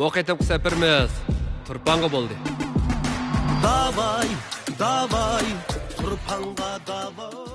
bu qitimqi safarimiz Turpanga bo'ldi. Davay, davay, Turpanga davay.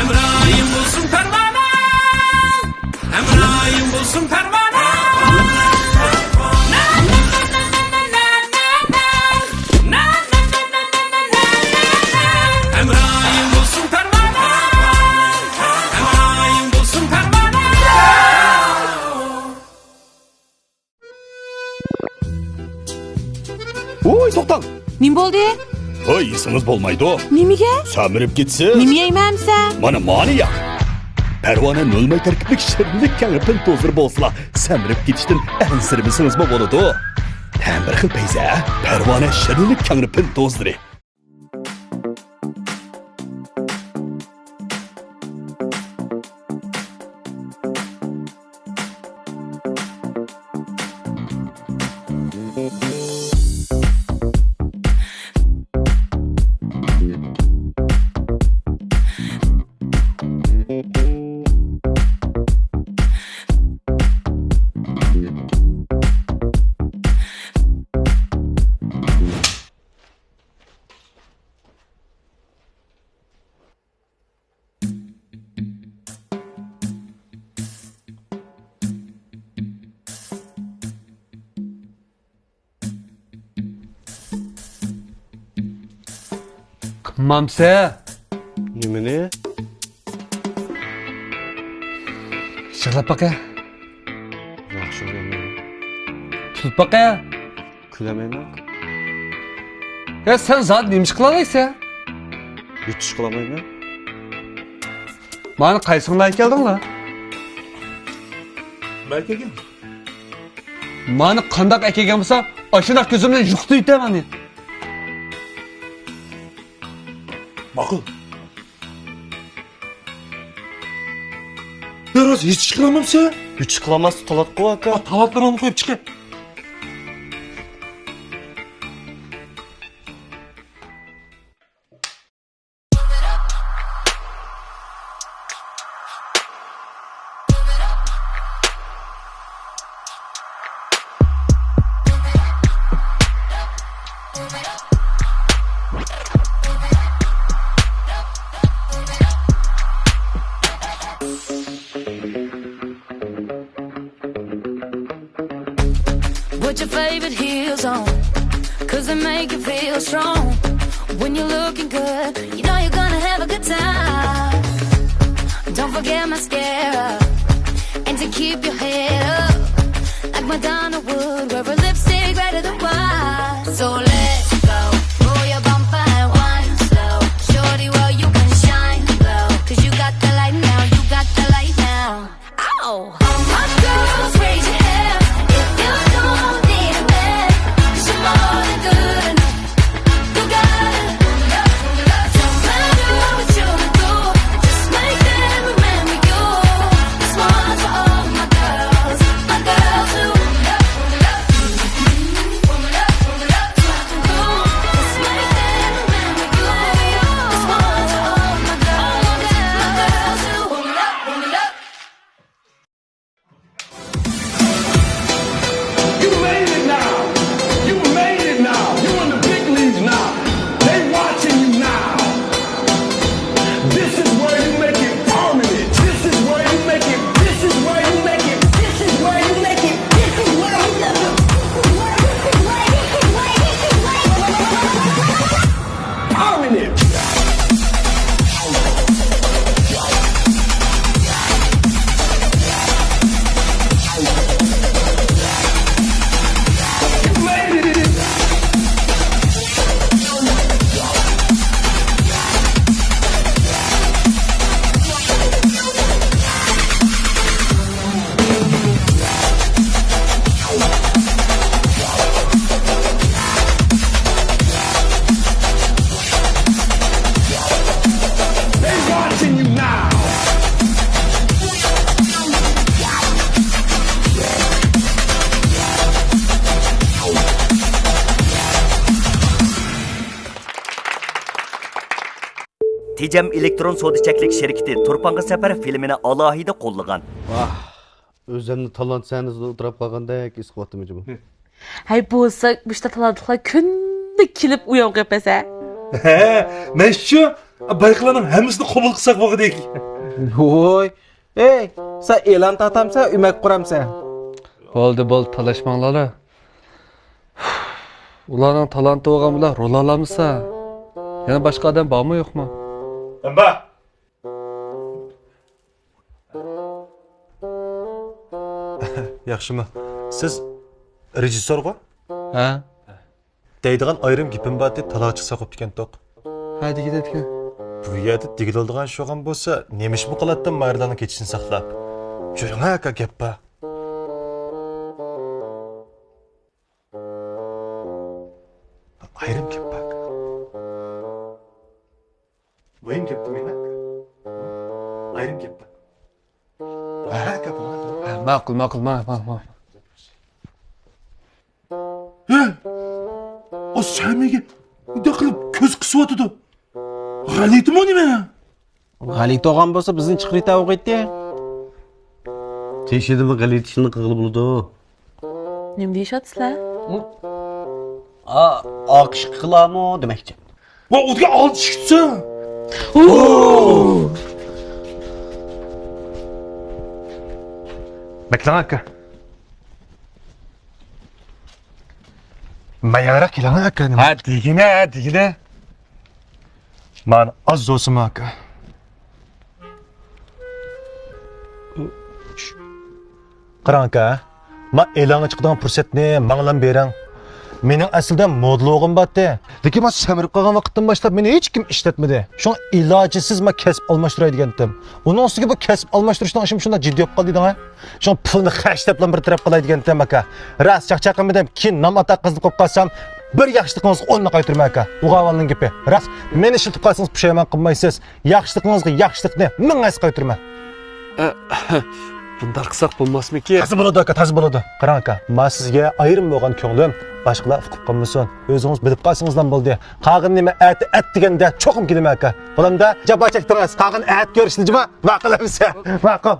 Emrahim bulsun pervane, Emrahim bulsun pervane. Emrahim bulsun pervane, Emrahim bulsun pervane. Oy, to'xtang. Nim bo'ldi? Voy, esingiz bo'lmaydi. Nimaga? Samirib ketsa. Nima yeymansan? Mana ma'niya. Parvona nolmay tarkiblik shirinlik kangipin to'zir bo'lsa, samirib ketishdan ansirimisingiz bo'ladi. Ham bir xil payza, parvona shirinlik kangipin to'ziri. Mamsa, Nimani? yig'lab baqa, Yaxshi o'ylayman. tutib baqa. Kulamayman. Sen zot nima ish qila olaysan? Yutish qilamayman. Mani qaysinglar keldinglar? Balkiga. Mani qandoq akagan bo'lsa, ashuna ko'zimdan yuqdi yutaman. Ma'qul. Biraz hech qilamamsa? Hech qilamas talat qo'y aka. Talatlarni qo'yib chiqib. Put your favorite heels on, cause they make you feel strong. When you're looking good, you know you're gonna have a good time. Don't forget mascara, and to keep your head up, like Madonna would, wear a lipstick redder than wine. So let's go, roll your bumper and wine slow. Shorty, well you can shine glow, cause you got the light now, you got the light now. Ow! My girls, raise your hand if you don't need a man, cause you're more than good enough. You got it. Don't matter what you do, just make them Tejam elektron savdo-cheklik şirketi Turpanğa safar filmini alohida qo'llagan. O'zimni talant sanasida o'tirib qolgandek his qilyaptim bu. Hay bo'lsa, bu yerda talantlar kunda kelib uyon qilpasa. He, men shu bayqlarning hammasini qabul qilsak bo'lgandek. Voy. Ey, sen e'lon tatamsa, umak quramsan. Bo'ldi, talashmanglar. Ularning talanti bo'lgan bilan rol olamisa? Yana boshqa odam bormi, yo'qmi? Amba. Yaxshimi? Siz rejissyorga? Ha? Deydigan ayrim gapim bor deb taloq chiqsa qo'yib ekan to'q. Ha, degan. Bu yerda digiloldigan sho'g'an bo'lsa, nemish bu qilatdan mayirlarni ketishini saqlab. Juring aka gap bor. Ayrim gap bor. Voyim gapni men aka. Ayrim gap bor. Aka bu. Ma'qul. He. O Samiga bunday qilib ko'z qisiyotdi. G'alitmi nima? G'alit o'g'an bo'lsa, bizni chiqrita o'qiydi. Teshidimi g'alit ishni qilib bo'ldi. Nima deyishatsizlar? Oqish qilamo demakchi. Va o'tga oldi chiqsa. Beklang aka. Mayara kelang aka nima? Ha, degina. Man az do'stim aka. Qarang aka, men e'longa chiqadigan fursatni manglam berang. Mening aslida modlog'im bor-da. Lekin men samirib qolgan vaqtdan boshlab meni hech kim ishlatmadi. Shunga ilojisiz men kasb almashtiray degandim. Uning ustiga bu kasb almashtirishdan ishim shunda jiddiy bo'lib qoldi degan. Shunga pulni xashlab bir taraf qilay degandim aka. Ras chaqchaqimdan keyin nom ata qizni qo'yib qolsam, bir yaxshiligingizni o'rniga qaytarmay aka. O'g'avalning gapi. Ras meni shiltib qolsangiz pushaymon qilmaysiz. Yaxshiligingizga yaxshilikni ming'as qaytarmay. Bunda qilsak bo'lmasmiki? Tazi bo'ladi aka, tazi bo'ladi. Qarang aka, men sizga ayrim bo'lgan ko'nglim boshqalar uqib qolmasin. O'zingiz bilib qolsangizdan bo'ldi. Qag'in nima at deganda cho'qim kelma aka. Bo'lamda jabo chekdingiz. Qag'in at ko'rishni jima ma'qulamsa. Ma'qul.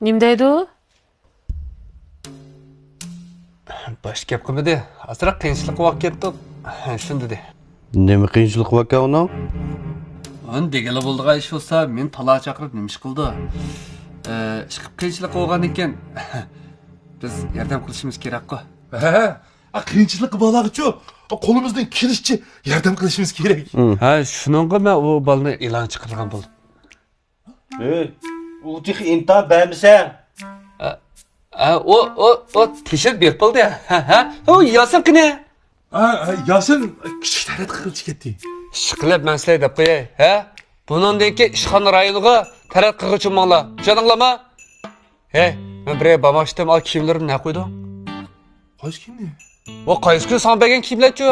Nima deydi u? Bosh gap qilmadi. Asraq qiyinchilik vaqt ketdi. Shunda dedi. Nima qiyinchilik bor aka uni? Он degala bo'ldigan ish bo'lsa, men taloq chaqirib nima ish qildi? Chiqib qiyinchilik bo'lgan ekan. Biz yordam qilishimiz kerak-ku. Ha, qiyinchilik bolagichu qo'limizdan kelishicha yordam qilishimiz kerak. Ha, shuningga men u bolani e'lon chiqargan bo'ldim. U tix imtihon bermisan? O teshib berib qoldi. Ha. O Yasin qani? Yasin kichik tarat qilib ketdi. Shiqilib men sizlarga deb qo'yay. Ha? Bundan keyin ishxona rayoniga tarat qilg'uchi manglar. Tushundinglarmi? Hey, men bir bamoshdim, al kiyimlarimni ne qo'ydim? Qaysi kimni? O qaysi kun san bergan kiyimlar-chu?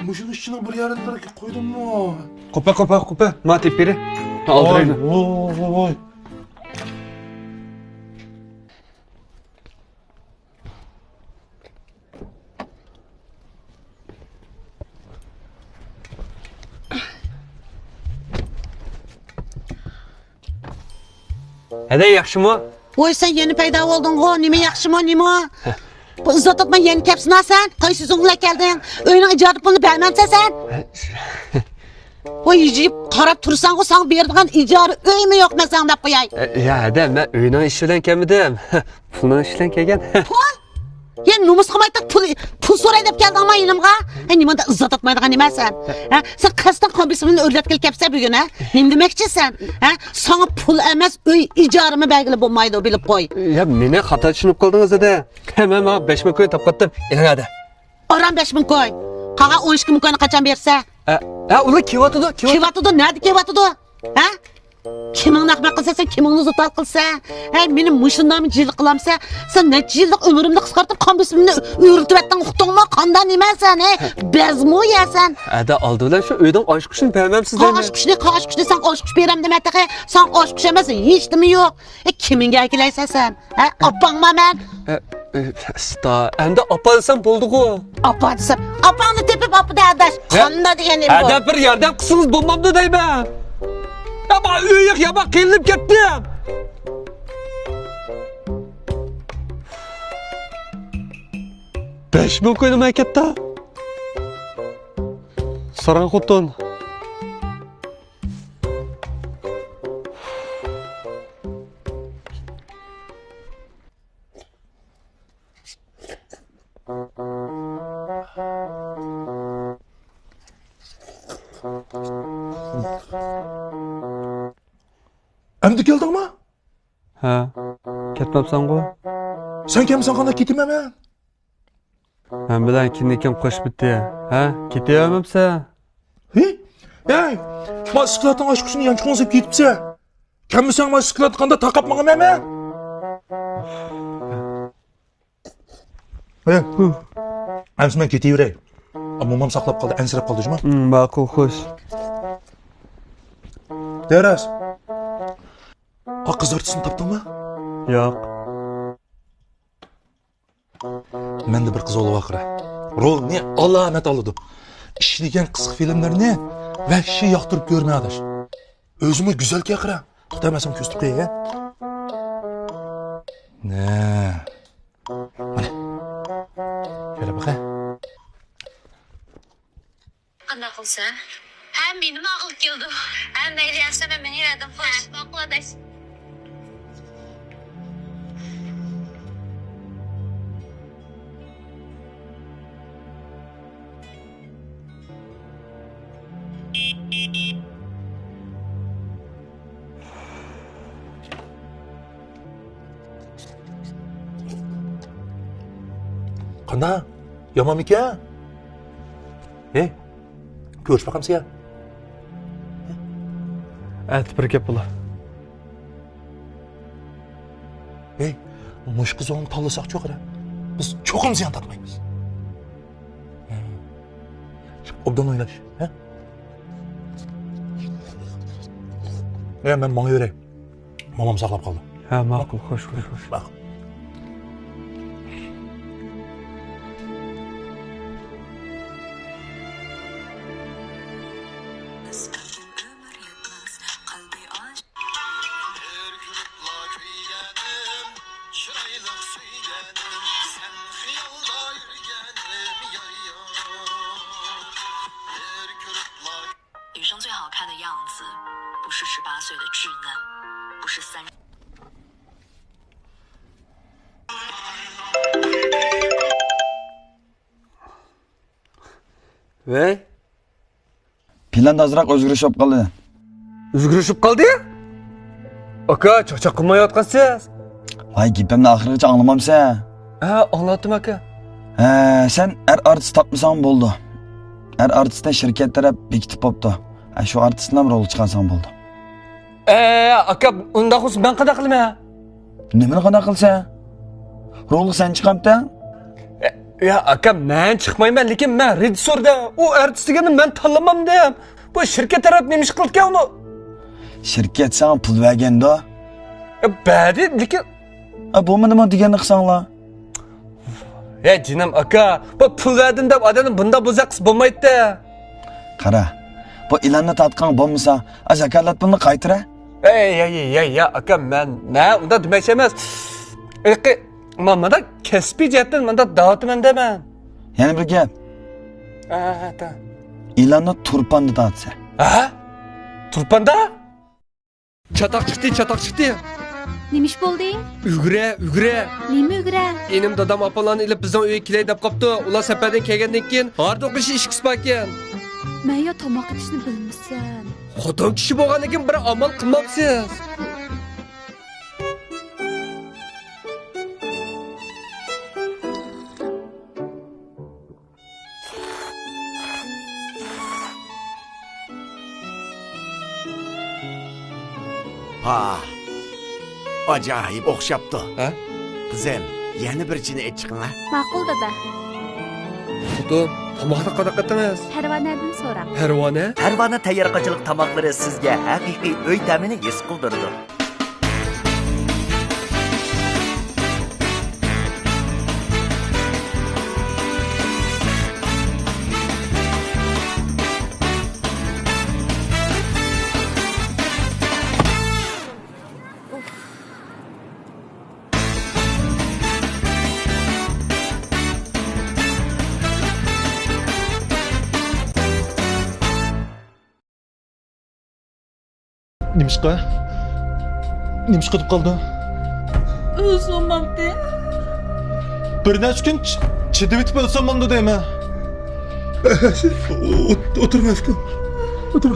Mushuni ishchining bir yarimlariga qo'ydimmi? Qo'pa. Ma tepiri. Oldiraymi? Voy. Hadi yaxshimi? Voy sen yeni paydo bo'lding-ku, nima yaxshimi, nima? Bu izzat otma yeni kapsinasan, qaysi so'ngla kelding? Uyning ijara pulini bermamsan sen? Voy yeyib qarab tursan-ku, sen beradigan ijara uymi yo'qmi sen deb qo'yay. Ya, hadi men uyning ishi bilan kelmadim. Pulning ishi bilan kelgan. Pul? Ya numus qilmaydi pul so'ray deb kelding ama yanımga. Nimada izzat etmaydigan emassan. Ha? Sen qasdan qo'bisini o'rgatkil kelsa bugun, ha? Nima demoqchisan? Ha? Sana pul emas, uy ijarimi belgili bo'lmaydi, bilib qo'y. Ya meni xato tushunib qoldingiz dedi. Hemen ma 5000 ko'y topqatdim. Eringada. Oram 5000 ko'y. Qolgan 12 ming ko'yni qachon bersa? Ular kelyotidi. Kevatidi, nerede kevatidi? Ha? Kiming naqma qilsa, sen kimingni zotal qilsa, meni mushundan jil qilamsa, sen necha yillik umrimni qisqartib, qonbisimni o'rtib etding, uqdingmi? Qondan emassan, bezmu yasan. Ada oldilar shu uydan oshqushni bermamsiz deymi? Qo'shqushni sen qo'shqush beram demading, sen qo'shqush emas, hech nima yo'q. Kimingga akilaysan sen? Ha? Opangma men. Sta, endi opa desam bo'ldi-ku. Opa desam, opangni tepib opida adash. Qanda degani bu. Ada bir yordam qilsangiz bo'lmamdi deyman. Ama uyuq yama qilinib ketdim. Beş ming ko'y nima ketdi? Saran xotin. Endi keldingmi? Ha. Ketmabsan-ku? Sen kimsan qanday ketmayman men? Men bilan kinnikim qo'shib bitdi. Ha? Ketyapsan? Hey, ma siklatın oshqushni yanchqon olib ketibsa. Kimsan ma siklat qanday taqab maqaman men? Hey. Amsi men ketaveray. Momam saqlab qoldi, ansirab qoldi, juma. Ma'qul, xo'sh. Deras. Qiz artisini topdingmi? Yo'q. Menda bir qiz olib oxira. Rolni alomat oldi. Ishlagan qisqa filmlarni vahshiy yoqtirib ko'rmay adash. O'zimni go'zalga qiram. Xitomasam ko'stib qo'yay. Ne. Mana. Kela baqa. Qanday qilsa? Ham meni ma'qul keldi. Ham mayli yasam men iradim xo'sh. Ma'qul adash. Qanday? Yomonmikan? Ko'rish bakalım sen. Bir gap bo'lar. Mush qiz onu tanlasak cho'qira. Biz cho'qim ziyon tortmaymiz. Obdan o'ylash, ha? Men manga yuray. Momam saqlab qoldi. Ha, ma'qul, xo'sh. Bak. Ve? Planda azroq o'zgarish olib qoldi. O'zgarishib qoldi? Aka, cho'choq qilmayotgansiz. Voy, gapimni oxirigacha anglamamsan. Ha, anlatdim aka. Sen artist topmasan bo'ldi. Artistni shirkat taraf bekitib qo'yibdi. Shu artistni ham rol chiqarsan bo'ldi. Aka, unda xus ben qanday qilmayman? Nimani qanday qilsa? Rolni sen chiqamsan? Ya aka, men chiqmayman, lekin men rejissorda u artistligini men tanlamam deyam. Bu shirkat taraf nima ish qilgan uni? Shirkat sana pul berganda. Berdi, lekin bu nima deganini qilsanglar? Jinim aka, bu pul verdin deb odamni bunda buzaqs bo'lmaydi. Qara. Bu ilanni tatqan bo'lmasa, zakalat pulni qaytira. Ya aka, men unda demoqchi emas. Mana kasbiy jihatdan menda da'vatman deyman. Yana bir gap. Ta. İlanni turpanda tatsa. Ha? Turpanda? Çatak çıktı. Nimish bo'ldi? Ügre. Nima ugra? Enim dadam apalarni ilib bizning uyga kelay deb qopdi. Ular safardan kelgandan keyin harda o'qishi ishkisi ekan. Men yo tomoq etishni bilmaysan. Xotin kishi bo'lgandan keyin bir amal qilmabsiz. Ha. Acayip o'xshabdi. Ha? Qizim, yana bir chini aytchiqing ha. Ma'qul dada. Xotin, tomoqni qanaqa qildingiz? Parvonadan so'rab. Parvona? Parvona tayyorgarchilik tamoqlari sizga haqiqiy uy ta'mini his qildirdi. Nimishqa? Nimishqa deb qoldi? O'zimamdi. Bir necha kun chidib yetib o'lsam bo'ldi deyman. O'tirma, O'tir.